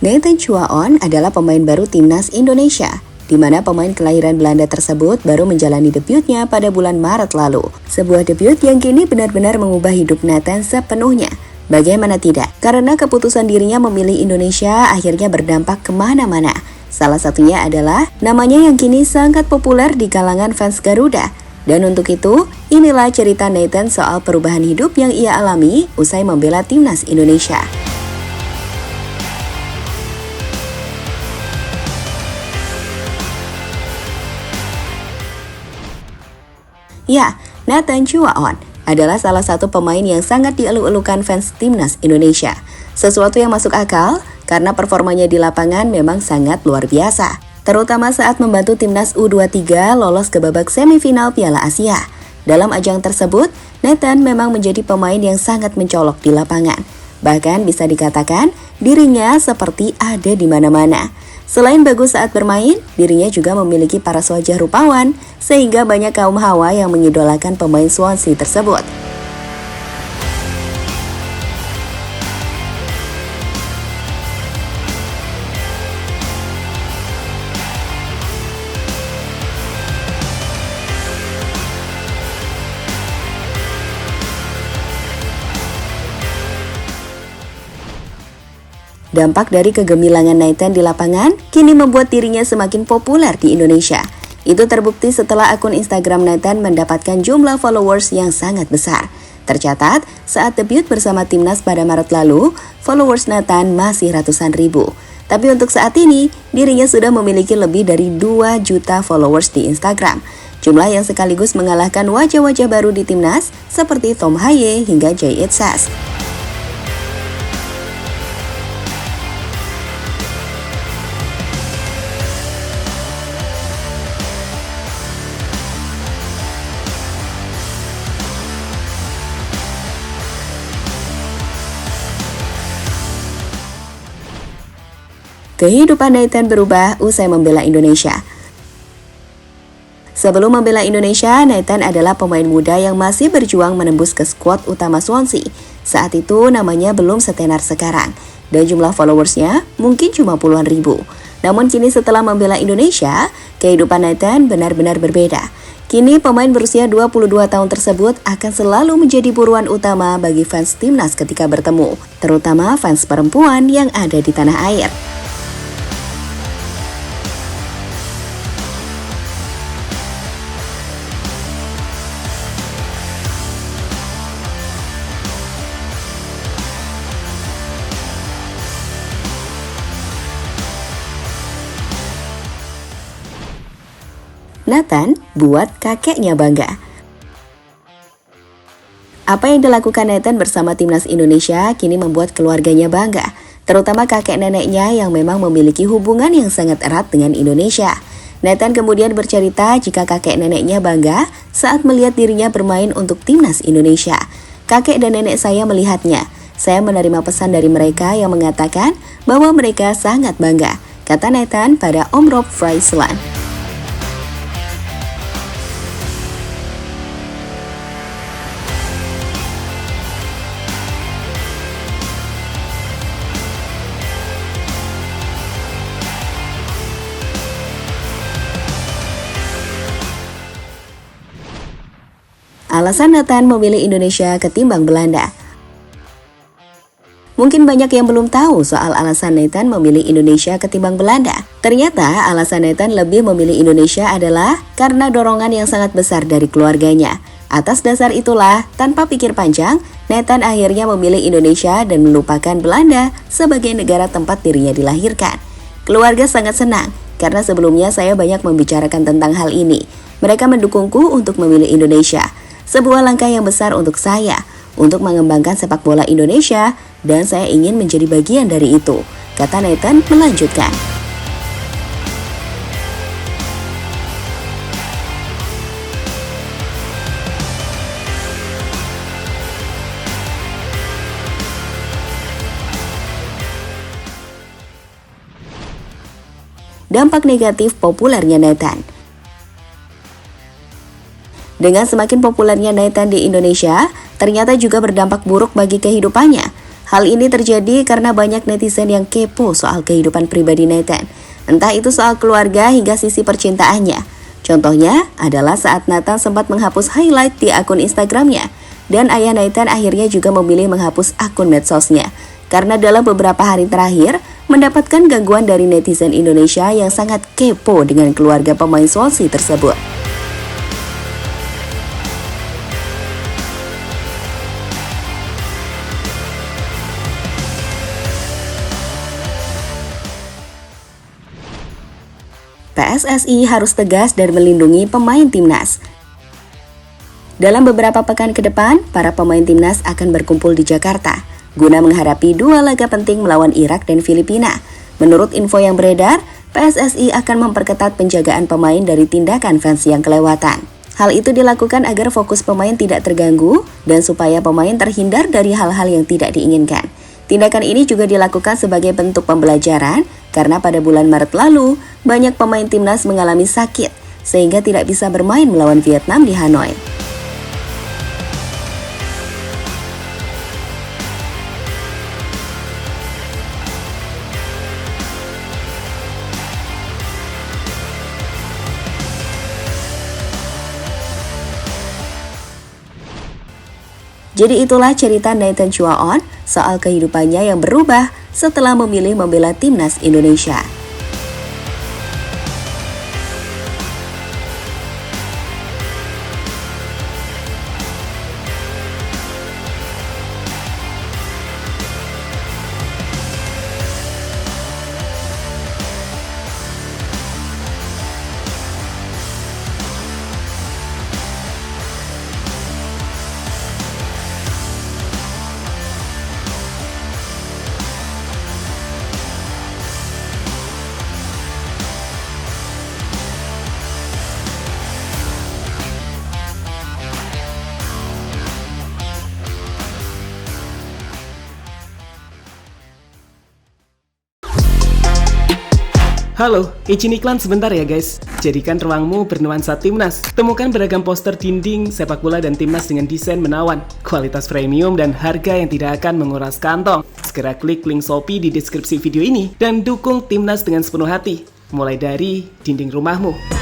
Nathan Chuaon adalah pemain baru timnas Indonesia, di mana pemain kelahiran Belanda tersebut baru menjalani debutnya pada bulan Maret lalu. Sebuah debut yang kini benar-benar mengubah hidup Nathan sepenuhnya. Bagaimana tidak? Karena keputusan dirinya memilih Indonesia akhirnya berdampak kemana-mana. Salah satunya adalah namanya yang kini sangat populer di kalangan fans Garuda. Dan untuk itu, inilah cerita Nathan soal perubahan hidup yang ia alami usai membela timnas Indonesia. Ya, Nathan Chuaon adalah salah satu pemain yang sangat dieluk-elukan fans timnas Indonesia. Sesuatu yang masuk akal karena performanya di lapangan memang sangat luar biasa, terutama saat membantu timnas U23 lolos ke babak semifinal Piala Asia. Dalam ajang tersebut, Nathan memang menjadi pemain yang sangat mencolok di lapangan. Bahkan bisa dikatakan dirinya seperti ada di mana-mana. Selain bagus saat bermain, dirinya juga memiliki paras wajah rupawan, sehingga banyak kaum hawa yang mengidolakan pemain Swansea tersebut. Dampak dari kegemilangan Nathan di lapangan kini membuat dirinya semakin populer di Indonesia. Itu terbukti setelah akun Instagram Nathan mendapatkan jumlah followers yang sangat besar. Tercatat, saat debut bersama timnas pada Maret lalu, followers Nathan masih ratusan ribu. Tapi untuk saat ini, dirinya sudah memiliki lebih dari 2 juta followers di Instagram. Jumlah yang sekaligus mengalahkan wajah-wajah baru di timnas seperti Tom Haye hingga Jay Itzas. Kehidupan Nathan berubah usai membela Indonesia. Sebelum membela Indonesia, Nathan adalah pemain muda yang masih berjuang menembus ke skuad utama Swansea. Saat itu namanya belum setenar sekarang, dan jumlah followersnya mungkin cuma puluhan ribu. Namun kini setelah membela Indonesia, kehidupan Nathan benar-benar berbeda. Kini pemain berusia 22 tahun tersebut akan selalu menjadi buruan utama bagi fans timnas ketika bertemu, terutama fans perempuan yang ada di tanah air. Nathan buat kakeknya bangga. Apa yang dilakukan Nathan bersama timnas Indonesia kini membuat keluarganya bangga, terutama kakek neneknya yang memang memiliki hubungan yang sangat erat dengan Indonesia. Nathan kemudian bercerita jika kakek neneknya bangga saat melihat dirinya bermain untuk timnas Indonesia. Kakek dan nenek saya melihatnya. Saya menerima pesan dari mereka yang mengatakan bahwa mereka sangat bangga, kata Nathan pada Omroep Friesland. Alasan Nathan memilih Indonesia ketimbang Belanda. Mungkin banyak yang belum tahu soal alasan Nathan memilih Indonesia ketimbang Belanda. Ternyata alasan Nathan lebih memilih Indonesia adalah karena dorongan yang sangat besar dari keluarganya. Atas dasar itulah, tanpa pikir panjang, Nathan akhirnya memilih Indonesia dan melupakan Belanda sebagai negara tempat dirinya dilahirkan. Keluarga sangat senang, karena sebelumnya saya banyak membicarakan tentang hal ini. Mereka mendukungku untuk memilih Indonesia. Sebuah langkah yang besar untuk saya, untuk mengembangkan sepak bola Indonesia, dan saya ingin menjadi bagian dari itu, kata Nathan melanjutkan. Dampak negatif populernya Nathan. Dengan semakin populernya Nathan di Indonesia, ternyata juga berdampak buruk bagi kehidupannya. Hal ini terjadi karena banyak netizen yang kepo soal kehidupan pribadi Nathan, entah itu soal keluarga hingga sisi percintaannya. Contohnya adalah saat Nathan sempat menghapus highlight di akun Instagramnya, dan ayah Nathan akhirnya juga memilih menghapus akun medsosnya, karena dalam beberapa hari terakhir mendapatkan gangguan dari netizen Indonesia yang sangat kepo dengan keluarga pemain Swansea tersebut. PSSI harus tegas dan melindungi pemain timnas. Dalam beberapa pekan ke depan, para pemain timnas akan berkumpul di Jakarta guna menghadapi 2 laga penting melawan Irak dan Filipina. Menurut info yang beredar, PSSI akan memperketat penjagaan pemain dari tindakan fans yang kelewatan. Hal itu dilakukan agar fokus pemain tidak terganggu dan supaya pemain terhindar dari hal-hal yang tidak diinginkan. Tindakan ini juga dilakukan sebagai bentuk pembelajaran karena pada bulan Maret lalu, banyak pemain timnas mengalami sakit sehingga tidak bisa bermain melawan Vietnam di Hanoi. Jadi itulah cerita Nathan Chua On soal kehidupannya yang berubah setelah memilih membela timnas Indonesia. Halo, izin iklan sebentar ya guys. Jadikan ruangmu bernuansa timnas. Temukan beragam poster dinding, sepak bola dan timnas dengan desain menawan, kualitas premium dan harga yang tidak akan menguras kantong. Segera klik link Shopee di deskripsi video ini dan dukung timnas dengan sepenuh hati. Mulai dari dinding rumahmu.